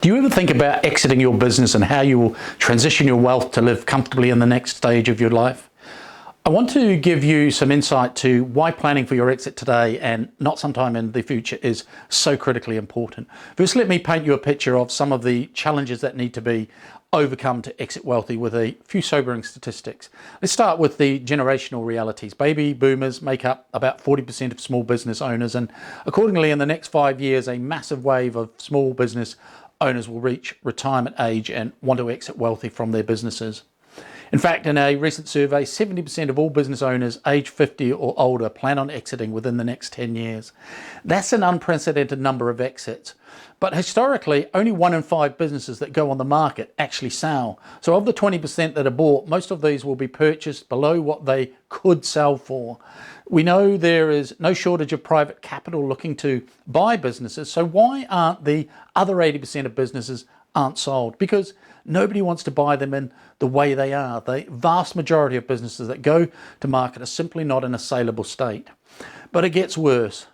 Do you ever think about exiting your business and how you will transition your wealth to live comfortably in the next stage of your life? I want to give you some insight to why planning for your exit today and not sometime in the future is so critically important. First, let me paint you a picture of some of the challenges that need to be overcome to exit wealthy with a few sobering statistics. Let's start with the generational realities. Baby boomers make up about 40% of small business owners, and accordingly in the next 5 years a massive wave of small business owners will reach retirement age and want to exit wealthy from their businesses. In fact, in a recent survey, 70% of all business owners aged 50 or older plan on exiting within the next 10 years. That's an unprecedented number of exits. But historically, only 1 in 5 businesses that go on the market actually sell. So of the 20% that are bought, most of these will be purchased below what they could sell for. We know there is no shortage of private capital looking to buy businesses. So why aren't the other 80% of businesses aren't sold? Because nobody wants to buy them in the way they are. The vast majority of businesses that go to market are simply not in a saleable state. But it gets worse.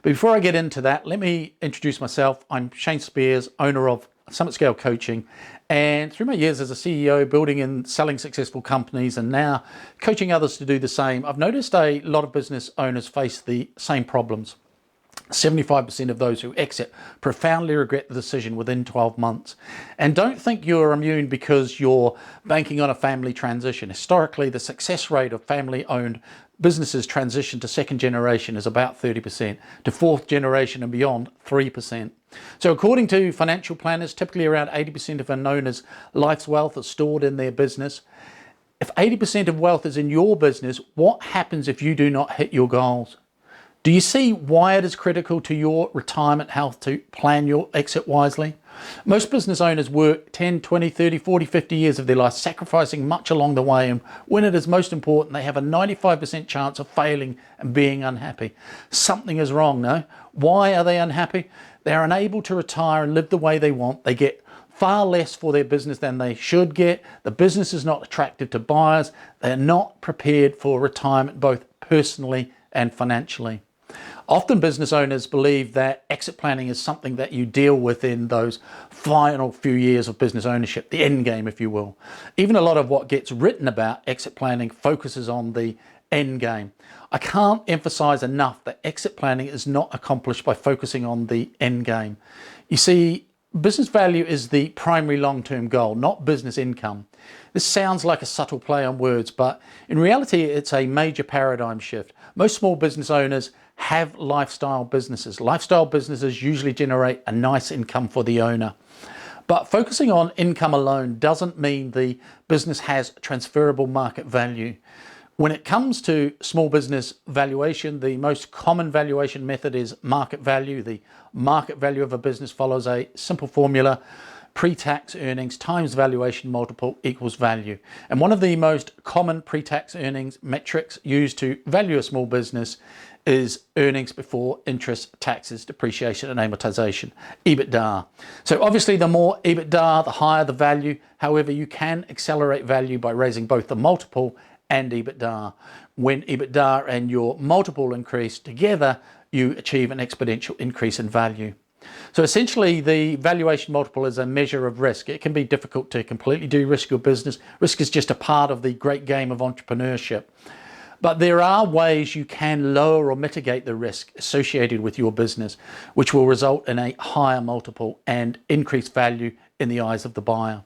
But before I get into that, let me introduce myself. I'm Shane Spears, owner of Summit Scale Coaching, and through my years as a CEO, building and selling successful companies and now coaching others to do the same, I've noticed a lot of business owners face the same problems. 75% of those who exit profoundly regret the decision within 12 months. And don't think you're immune because you're banking on a family transition. Historically, the success rate of family-owned businesses transition to second generation is about 30%, to fourth generation and beyond 3%. So according to financial planners, typically around 80% of an owner's life's wealth is stored in their business. If 80% of wealth is in your business, what happens if you do not hit your goals? Do you see why it is critical to your retirement health to plan your exit wisely? Most business owners work 10, 20, 30, 40, 50 years of their life, sacrificing much along the way, and when it is most important, they have a 95% chance of failing and being unhappy. Something is wrong, no? Why are they unhappy? They are unable to retire and live the way they want. They get far less for their business than they should get. The business is not attractive to buyers. They're not prepared for retirement, both personally and financially. Often business owners believe that exit planning is something that you deal with in those final few years of business ownership, the end game, if you will. Even a lot of what gets written about exit planning focuses on the end game. I can't emphasize enough that exit planning is not accomplished by focusing on the end game. You see, business value is the primary long-term goal, not business income. This sounds like a subtle play on words, but in reality, it's a major paradigm shift. Most small business owners have lifestyle businesses. Lifestyle businesses usually generate a nice income for the owner. But focusing on income alone doesn't mean the business has transferable market value. When it comes to small business valuation, the most common valuation method is market value. The market value of a business follows a simple formula: pre-tax earnings times valuation multiple equals value. And one of the most common pre-tax earnings metrics used to value a small business is earnings before interest, taxes, depreciation and amortization, EBITDA. So obviously the more EBITDA, the higher the value. However, you can accelerate value by raising both the multiple and EBITDA. When EBITDA and your multiple increase together, you achieve an exponential increase in value. So essentially, the valuation multiple is a measure of risk. It can be difficult to completely de-risk your business. Risk is just a part of the great game of entrepreneurship. But there are ways you can lower or mitigate the risk associated with your business, which will result in a higher multiple and increased value in the eyes of the buyer.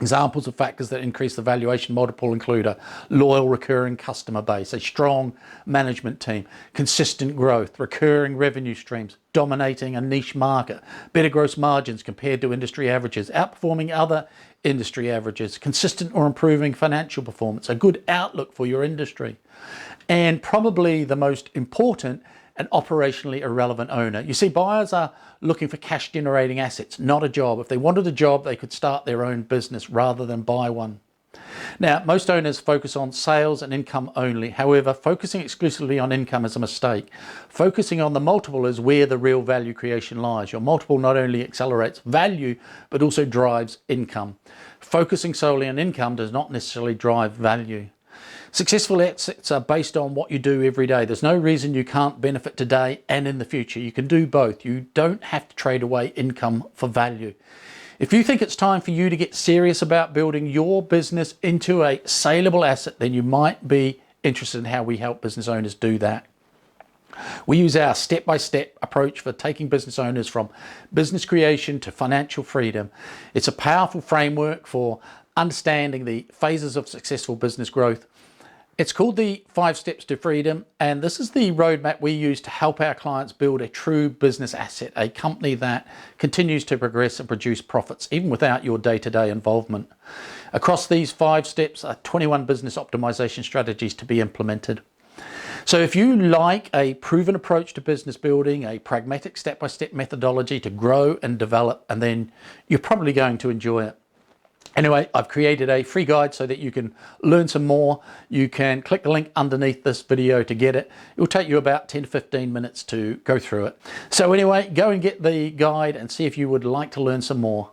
Examples of factors that increase the valuation multiple include a loyal recurring customer base, a strong management team, consistent growth, recurring revenue streams, dominating a niche market, better gross margins compared to industry averages, outperforming other industry averages, consistent or improving financial performance, a good outlook for your industry, and probably the most important, an operationally irrelevant owner. You see, buyers are looking for cash generating assets, not a job. If they wanted a job, they could start their own business rather than buy one. Now, most owners focus on sales and income only. However, focusing exclusively on income is a mistake. Focusing on the multiple is where the real value creation lies. Your multiple not only accelerates value, but also drives income. Focusing solely on income does not necessarily drive value. Successful exits are based on what you do every day. There's no reason you can't benefit today and in the future. You can do both. You don't have to trade away income for value. If you think it's time for you to get serious about building your business into a saleable asset, then you might be interested in how we help business owners do that. We use our step-by-step approach for taking business owners from business creation to financial freedom. It's a powerful framework for understanding the phases of successful business growth. It's called the 5 Steps to Freedom, and this is the roadmap we use to help our clients build a true business asset, a company that continues to progress and produce profits, even without your day-to-day involvement. Across these 5 steps are 21 business optimization strategies to be implemented. So if you like a proven approach to business building, a pragmatic step-by-step methodology to grow and develop, and then you're probably going to enjoy it. Anyway, I've created a free guide so that you can learn some more. You can click the link underneath this video to get it. It will take you about 10 to 15 minutes to go through it. So anyway, go and get the guide and see if you would like to learn some more.